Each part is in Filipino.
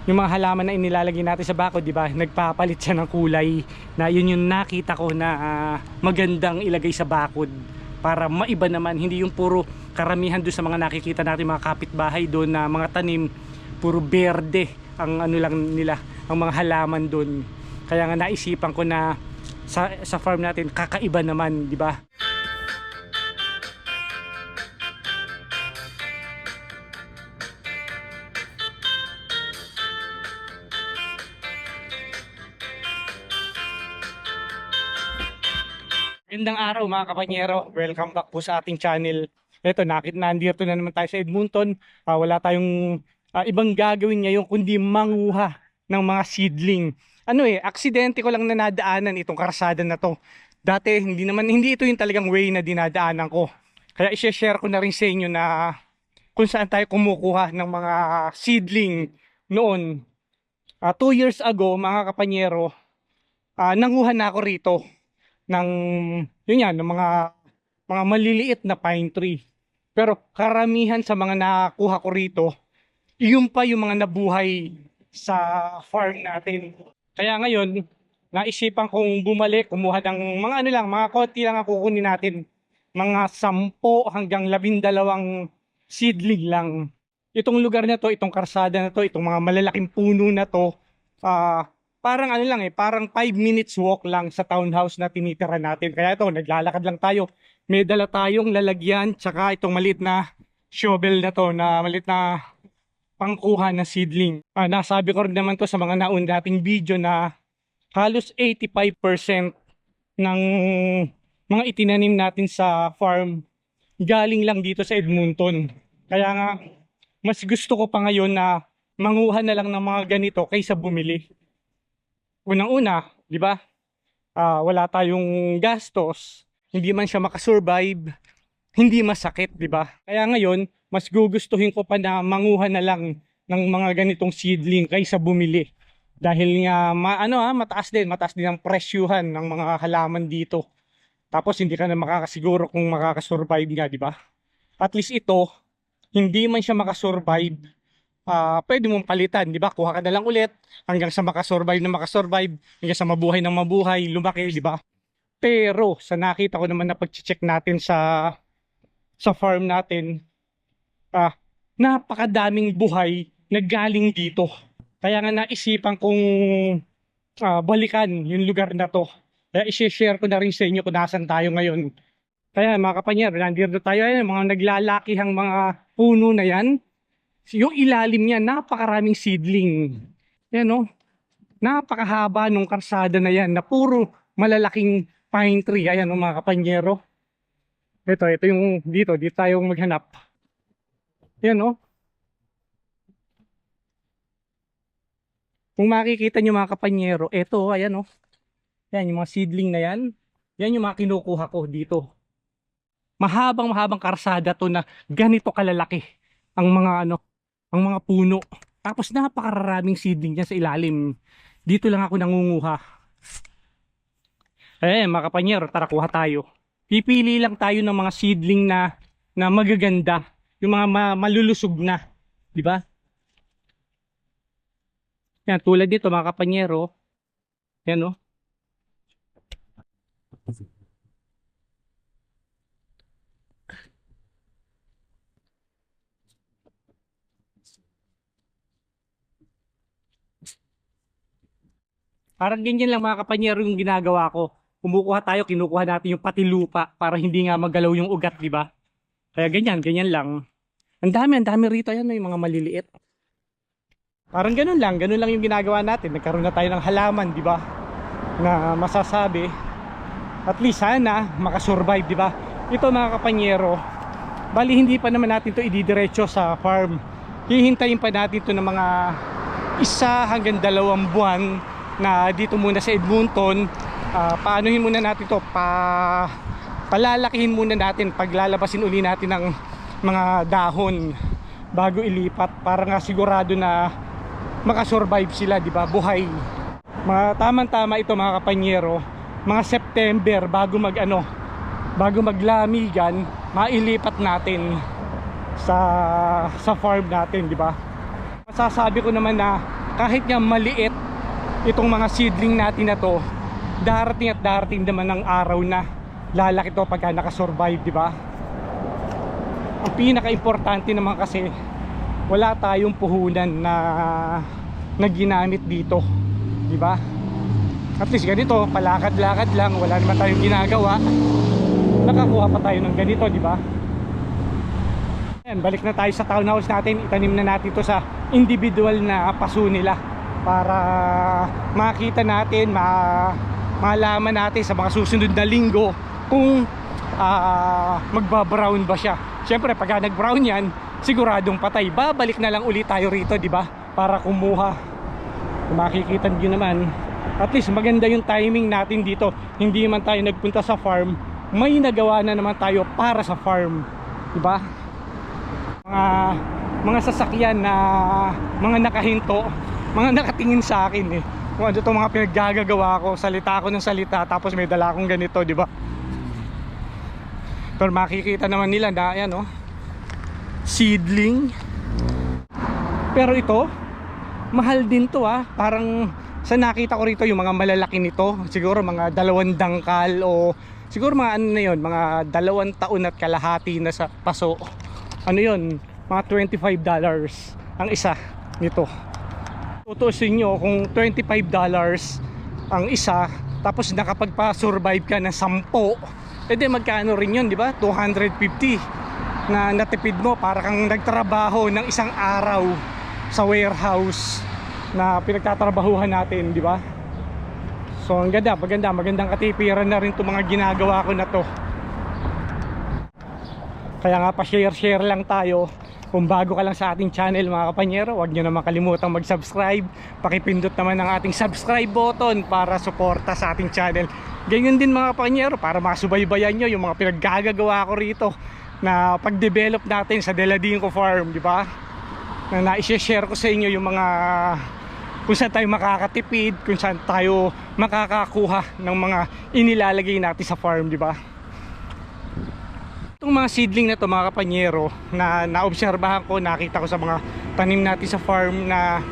yung mga halaman na inilalagay natin sa bakod, di ba? Nagpapalit siya ng kulay, na yun yung nakita ko na magandang ilagay sa bakod para maiba naman, hindi yung puro karamihan doon sa mga nakikita natin mga kapitbahay doon na mga tanim, puro berde ang ano lang nila, ang mga halaman doon. Kaya nga naisipan ko na sa farm natin kakaiba naman, di ba? Magandang araw mga kapanyero, welcome back po sa ating channel. Eto, nandito na naman tayo sa Edmonton. Wala tayong ibang gagawin ngayon kundi manguha ng mga seedling. Aksidente ko lang na nadaanan itong karsada na to. Dati hindi ito yung talagang way na dinadaanan ko. Kaya i-share ko na rin sa inyo na kung saan tayo kumukuha ng mga seedling noon. 2 years ago mga kapanyero, nanguha na ako rito ng ng mga maliliit na pine tree. Pero karamihan sa mga nakuha ko rito, iyon pa yung mga nabuhay sa farm natin. Kaya ngayon, naisipan kong bumalik, kumuha ng mga konti lang ang kukunin natin. Mga 10 hanggang 12 seedling lang. Itong lugar na to, itong karsada na to, itong mga malalaking puno na to, parang parang 5 minutes walk lang sa townhouse na tinitira natin. Kaya ito, naglalakad lang tayo. May dala tayong lalagyan, tsaka itong maliit na shovel na to, na maliit na pangkuha na seedling. Nasabi ko rin naman to sa mga naun dating video na halos 85% ng mga itinanim natin sa farm galing lang dito sa Edmonton. Kaya nga, mas gusto ko pa ngayon na manguha na lang ng mga ganito kaysa bumili. Unang-una, di ba? Wala tayong gastos, hindi man siya makasurvive, hindi masakit, di ba? Kaya ngayon, mas gugustuhin ko pa na manguha na lang ng mga ganitong seedling kaysa bumili. Dahil nga mataas din ang presyuhan ng mga halaman dito. Tapos hindi ka na makakasiguro kung makakasurvive nga, di ba? At least ito, hindi man siya makasurvive, pwede mong palitan, di ba? Kuha ka na lang ulit hanggang sa makasurvive, hanggang sa mabuhay ng mabuhay, lumaki, di ba? Pero sa nakita ko naman na pag-check natin sa farm natin, napakadaming buhay na galing dito. Kaya nga naisipan kong balikan yung lugar na to. Kaya i-share ko na rin sa inyo kung nasan tayo ngayon. Kaya mga kapanyero, nandito tayo, mga naglalakihang mga puno na yan. Yung ilalim niya, napakaraming seedling. Yan napakahaba nung karsada na yan, na puro malalaking pine tree. Ayan mga kapanyero. Ito yung dito tayo maghanap. Yan Kung makikita nyo mga kapanyero, ayan Yan yung mga seedling na yan. Yan yung mga kinukuha ko dito. Mahabang karsada to na ganito kalalaki ang mga puno. Tapos napakaraming seedling niya sa ilalim. Dito lang ako nangunguha. Mga kapanyero, tara kuha tayo. Pipili lang tayo ng mga seedling na magaganda. Yung mga malulusog na. Di ba? Yan, tulad dito mga kapanyero. Yan Parang ganyan lang mga kapanyero yung ginagawa ko. Kumukuha tayo, kinukuha natin yung pati lupa para hindi nga magalaw yung ugat, di ba? Kaya ganyan lang. Ang dami rito, yan yung mga maliliit. Parang ganun lang yung ginagawa natin. Nagkaroon na tayo ng halaman, di ba? Na masasabi, at least sana makasurvive, di ba? Ito mga kapanyero, bali hindi pa naman natin to ididiretso sa farm. Hihintayin pa natin to ng mga 1 hanggang 2 buwan na dito muna sa Edmonton. Paanuhin muna natin to, palalakihin muna natin, paglalabasin uli natin ng mga dahon bago ilipat, para nga sigurado na makasurvive sila, di ba? Buhay. Tamang-tama ito mga kapanyero, mga September bago maglamigan, mailipat natin sa farm natin, di ba? Masasabi ko naman na kahit nga maliit itong mga seedling natin na to, darating at darating naman ng araw na lalaki to pagka nakasurvive, di ba? Ang pinaka-importante naman kasi wala tayong puhunan na ginamit dito, di ba? At least ganito, palakad-lakad lang, wala naman tayong ginagawa, nakakuha pa tayo ng ganito, di ba? Ayan, balik na tayo sa townhouse natin. Itanim na natin ito sa individual na paso nila para makita natin, malaman natin sa mga susunod na linggo kung magbabrown ba siya. Siyempre pagka nagbrown yan, siguradong patay. Babalik na lang ulit tayo rito, di ba? Para kumuha. Kung makikita niyo naman, at least maganda yung timing natin dito. Hindi man tayo nagpunta sa farm, may nagawa na naman tayo para sa farm, di ba? Mga sasakyan na mga nakahinto, mga nakatingin sa akin eh. Kung ano itong mga pinaggagawa ko, salita ako ng salita, tapos may dala akong ganito, di ba? Pero makikita naman nila na ayan, oh, seedling. Pero ito, mahal din to, ah. Parang sa nakita ko rito yung mga malalaki nito, siguro mga 2 dangkal o siguro mga ano na yun, mga 2 taon at kalahati na sa paso. Ano yun, mga $25 ang isa nito. Tutusin nyo kung $25 ang isa, tapos nakapagpa-survive ka ng 10, edi magkano rin yun, di ba? 250 na natipid mo, para kang nagtrabaho ng isang araw sa warehouse na pinagtatrabahuhan natin, di ba? So ang ganda, magandang katipiran na rin itong mga ginagawa ko na to. Kaya nga pa-share lang tayo. Kung bago ka lang sa ating channel mga kapanyero, huwag nyo naman kalimutang mag-subscribe. Pakipindot naman ang ating subscribe button para suporta sa ating channel. Ganyan din mga kapanyero, para masubaybayan nyo yung mga pinaggagawa ko rito na pag-develop natin sa Deladinco Farm, di ba? Na na-share ko sa inyo yung mga kung saan tayo makakatipid, kung saan tayo makakakuha ng mga inilalagay natin sa farm, di ba? Itong mga seedling na to mga kapanyero, na naobserbahan ko, nakita ko sa mga tanim natin sa farm, na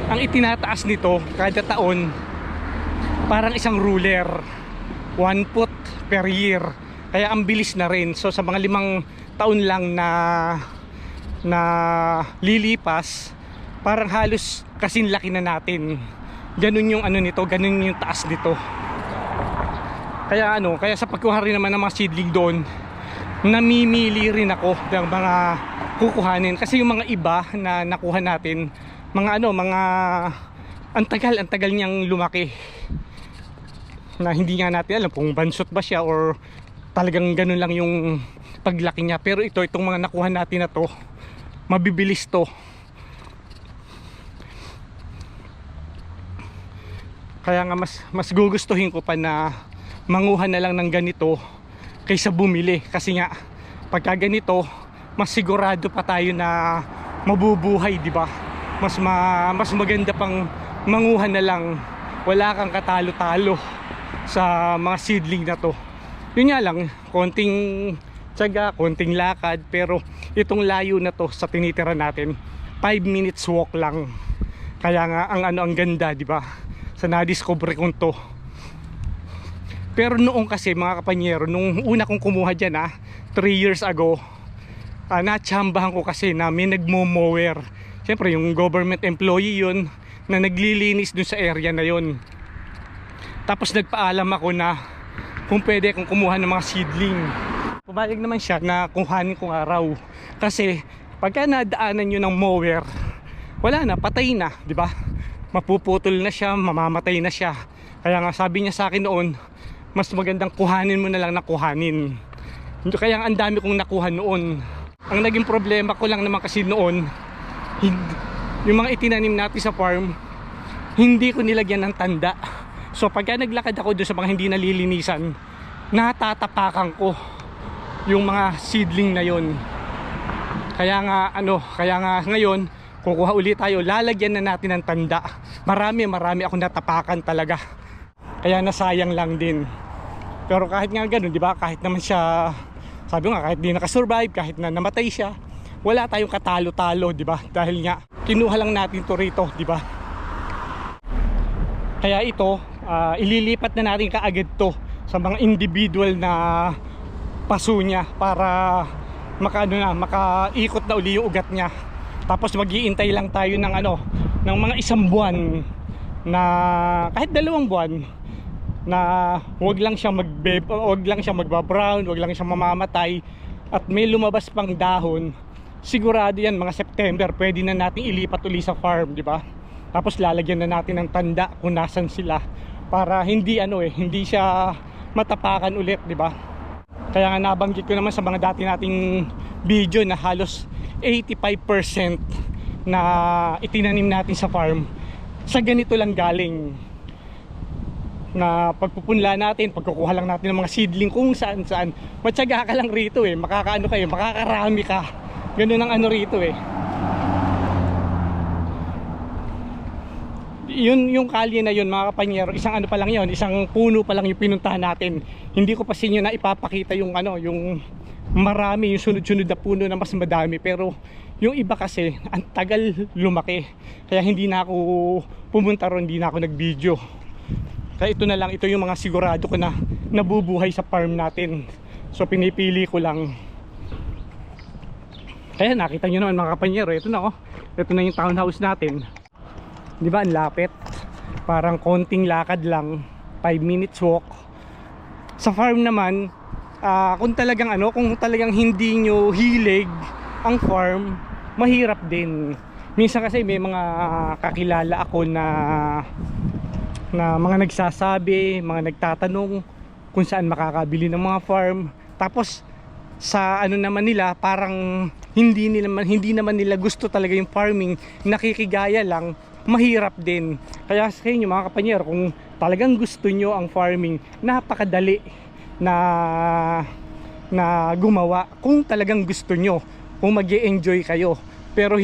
ang itinataas nito kada taon parang isang ruler, 1 foot per year. Kaya ang bilis na rin. So sa mga 5 taon lang na lilipas, parang halos kasing laki na natin. Ganun yung ano nito, ganun yung taas nito. Kaya sa pagkuha rin naman ng mga seedling doon, namimili rin ako ng mga kukuhanin. Kasi yung mga iba na nakuha natin, mga ang tagal niyang lumaki, na hindi nga natin alam kung bansot ba siya or talagang ganun lang yung paglaki niya. Pero itong mga nakuha natin na to, mabibilis to. Kaya nga mas gugustuhin ko pa na manguha na lang ng ganito kaysa bumili, kasi nga pagka ganito mas sigurado pa tayo na mabubuhay, di ba? Mas maganda pang manguha na lang, wala kang katalo-talo sa mga seedling na to. Yun nga lang, konting tiyaga, konting lakad, pero itong layo na to sa tinitira natin, 5 minutes walk lang. Kaya nga ang ganda, di ba? Sa na-discover kong to. Pero noong kasi mga kapanyero, nung una kong kumuha dyan 3 years ago, natsambahan ko kasi na may nagmo-mower. Siyempre yung government employee yun na naglilinis dun sa area na yun. Tapos nagpaalam ako na kung pwede kong kumuha ng mga seedling. Pumayag naman siya na kuhanin kong araw. Kasi pagka nadaanan nyo ng mower, wala na, patay na, di ba? Mapuputol na siya, mamamatay na siya. Kaya nga sabi niya sa akin noon, mas magandang kuhanin mo na lang na kuhanin. Kaya ang dami kong nakuha noon. Ang naging problema ko lang naman kasi noon, yung mga itinanim natin sa farm, hindi ko nilagyan ng tanda. So pagka naglakad ako doon sa mga hindi nalilinisan, natatapakan ko yung mga seedling na yon. Kaya nga ngayon kukuha ulit tayo, lalagyan na natin ng tanda. Marami ako natapakan talaga. Kaya nasayang lang din. Pero kahit nga ganun, di ba? Kahit naman siya, sabi nga, kahit di nakasurvive, kahit na namatay siya, wala tayong katalo-talo, di ba? Dahil nga kinuha lang natin to rito, di ba? Kaya ito, ililipat na natin kaagad to sa mga individual na paso niya para makaikot na uli yung ugat niya. Tapos mag-iintay lang tayo ng ng mga isang buwan, na kahit 2 buwan, na wag lang siya magbabrown, wag lang siya mamamatay, at may lumabas pang dahon. Sigurado yan, mga September pwede na nating ilipat uli sa farm, di ba? Tapos lalagyan na natin ng tanda kung nasan sila, para hindi hindi siya matapakan ulit, di ba? Kaya nga nabanggit ko naman sa mga dati nating video na halos 85% na itinanim natin sa farm sa ganito lang galing, na pagpupunla natin, pagkukuha lang natin ng mga seedling kung saan saan. Matyaga ka lang rito makakarami ka. Ganun ang rito yung kalye na yun, mga kapanyero, isang pa lang yun, isang puno pa lang yung pinuntahan natin. Hindi ko pa sa inyo na ipapakita yung yung marami, yung sunod-sunod na puno na mas madami. Pero yung iba kasi ang tagal lumaki, kaya hindi na ako pumunta ron, hindi na ako nag-video. Kaya ito na lang, ito yung mga sigurado ko na nabubuhay sa farm natin. So pinipili ko lang. Kaya nakita nyo naman, mga kapanyero, ito na ito na yung townhouse natin. Di ba ang lapit? Parang konting lakad lang, 5 minutes walk. Sa farm naman, kung talagang hindi nyo hilig ang farm, mahirap din. Minsan kasi may mga kakilala ako na mga nagsasabi, mga nagtatanong kung saan makakabili ng mga farm. Tapos sa naman nila, parang hindi naman nila gusto talaga yung farming, nakikigaya lang, mahirap din. Kaya sa inyo, mga kapanyero, kung talagang gusto nyo ang farming, napakadali na gumawa kung talagang gusto nyo, kung mag-e-enjoy kayo. Pero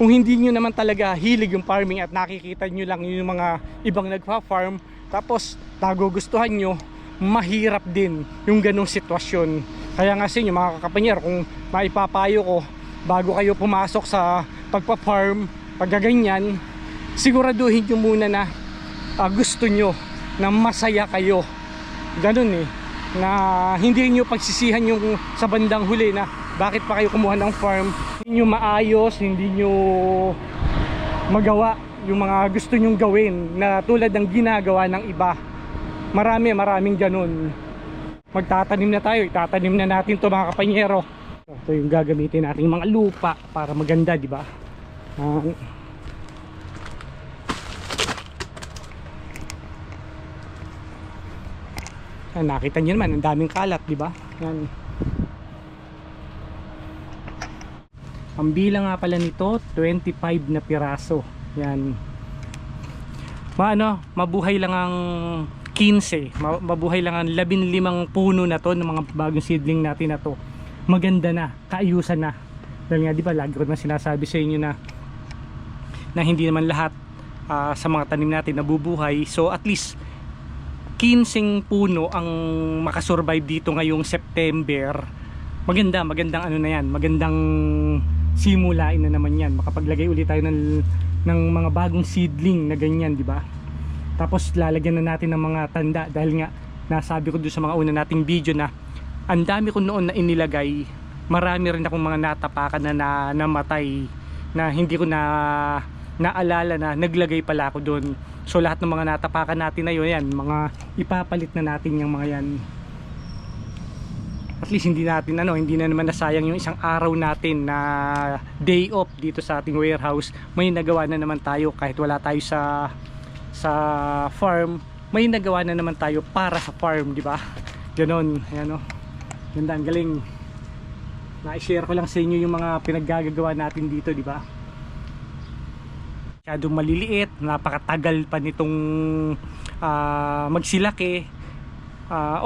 kung hindi nyo naman talaga hilig yung farming at nakikita nyo lang yung mga ibang nagpa-farm, tapos nagugustuhan nyo, mahirap din yung ganong sitwasyon. Kaya nga sa inyo, mga kapanyero, kung maipapayo ko, bago kayo pumasok sa pagpa-farm, paggaganyan, siguraduhin nyo muna na gusto nyo, na masaya kayo. Ganun na hindi nyo pagsisihan yung sa bandang huli na bakit pa kayo kumuha ng farm, hindi nyo maayos, hindi nyo magawa yung mga gusto nyong gawin na tulad ng ginagawa ng iba. Maraming ganun. Magtatanim na tayo, itatanim na natin to, mga kapanyero. Ito yung gagamitin nating mga lupa para maganda, di ba? Nakita niyo naman, ang daming kalat, di ba? Yan. Ang bilang nga pala nito, 25 na piraso. Yan. Mabuhay lang ang 15. Mabuhay lang ang 15 puno na to, ng mga bagong seedling natin na to. Maganda na, kaayusan na. Dahil nga, di ba, lagi ko naman sinasabi sa inyo na hindi naman lahat sa mga tanim natin nabubuhay. So at least 15 puno ang makasurvive dito ngayong September. Magandang na yan, magandang simulain na naman yan. Makapaglagay ulit tayo ng mga bagong seedling na ganyan, di ba? Tapos lalagyan na natin ng mga tanda, dahil nga nasabi ko doon sa mga una nating video na ang dami ko noon na inilagay. Marami rin akong mga natapakan na namatay, na hindi ko naalala na naglagay pala ako doon. So lahat ng mga natapakan natin na yun, yan, mga ipapalit na natin yung mga yan. At least hindi na naman nasayang yung isang araw natin na day off dito sa ating warehouse. May nagawa na naman tayo kahit wala tayo sa farm. May nagawa na naman tayo para sa farm, di ba? Ganon, ayan ganda, ang galing. Na-share ko lang sa inyo yung mga pinaggagawa natin dito, di ba? Masyadong maliliit, napakatagal pa nitong magsilaki.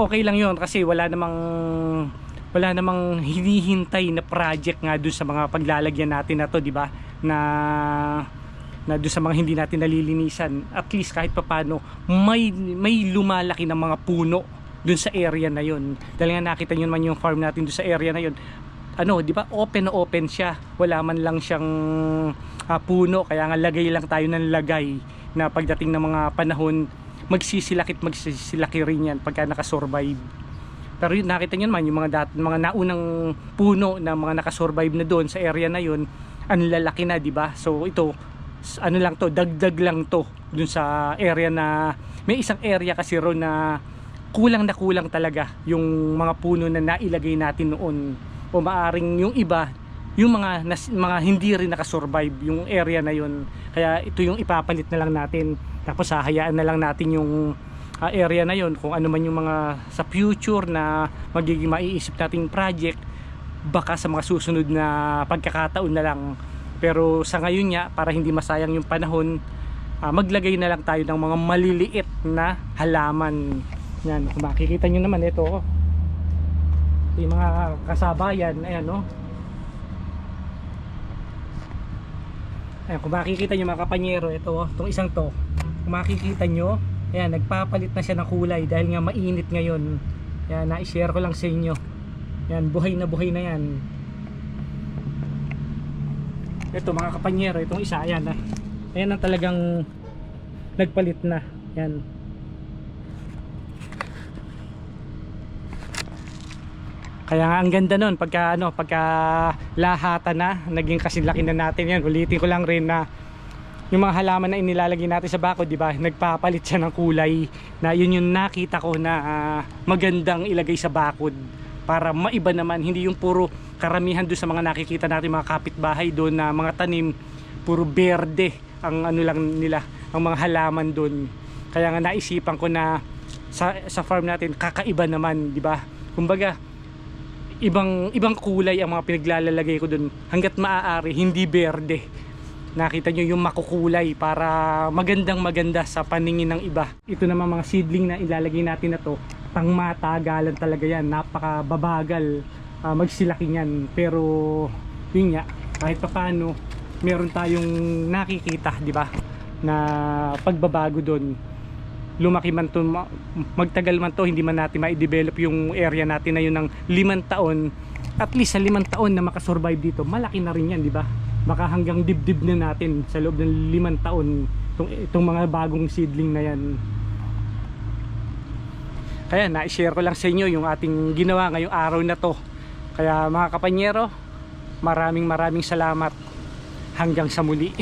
Okay lang yon kasi wala namang hinihintay na project nga dun sa mga paglalagyan natin na to, di ba? Na dun sa mga hindi natin nalilinisan. At least kahit papaano may lumalaki ng mga puno dun sa area na yon. Dahil nga nakita nyo naman yung farm natin dun sa area na yon. ano, di ba, open na open siya. Wala man lang siyang puno, kaya nga lagay lang tayo ng lagay na pagdating ng mga panahon magsisilaki rin yan pagka nakasurvive. Pero yun, nakita nyo naman yung mga naunang puno na mga nakasurvive na doon sa area na yun, ang lalaki na, di ba? So ito, ano lang to, dagdag lang to dun sa area na may isang area kasi ro na kulang talaga yung mga puno na nailagay natin noon, o maaring yung iba, yung mga hindi rin nakasurvive yung area na yun. Kaya ito yung ipapalit na lang natin, tapos hahayaan na lang natin yung area na yun. Kung ano man yung mga sa future na magiging maiisip nating project, baka sa mga susunod na pagkakataon na lang. Pero sa ngayon nga, para hindi masayang yung panahon, maglagay na lang tayo ng mga maliliit na halaman. Yan, kung makikita nyo naman ito, yung mga kasabayan, ayan, no? Ayan, kung makikita nyo mga kapanyero, ito, itong isang to, kung makikita nyo, ayan, nagpapalit na siya ng kulay dahil nga mainit ngayon. Ayan, na-share ko lang sa inyo. Ayan, buhay na yan. Ito mga kapanyero, itong isa, ayan, ayan ang talagang nagpalit na. Ayan. Kaya nga ang ganda nun pagka lahatan na, naging kasilaki na natin yan. Ulitin ko lang rin na yung mga halaman na inilalagay natin sa bakod, di ba, nagpapalit siya ng kulay, na yun yung nakita ko na magandang ilagay sa bakod para maiba naman, hindi yung puro karamihan doon sa mga nakikita natin mga kapitbahay doon na mga tanim, puro berde ang ano lang nila, ang mga halaman doon. Kaya nga naisipan ko na sa farm natin kakaiba naman, di ba? Kumbaga ibang kulay ang mga pinaglalagay ko dun, hanggat maaari hindi berde. Nakita nyo yung makukulay para maganda sa paningin ng iba. Ito naman mga seedling na ilalagay natin na to, pangmatagalan talaga yan, napakababagal magsilaki yan. Pero yun nga, kahit paano meron tayong nakikita, di ba, na pagbabago dun. Lumaki man to, magtagal man to, hindi man natin ma-develop yung area natin na yun ng 5 taon, at least sa 5 taon na makasurvive dito, malaki na rin yan, di ba? Baka hanggang dibdib na natin sa loob ng 5 taon itong mga bagong seedling na yan. Kaya na-share ko lang sa inyo yung ating ginawa ngayong araw na to. Kaya mga kapanyero, maraming salamat. Hanggang sa muli.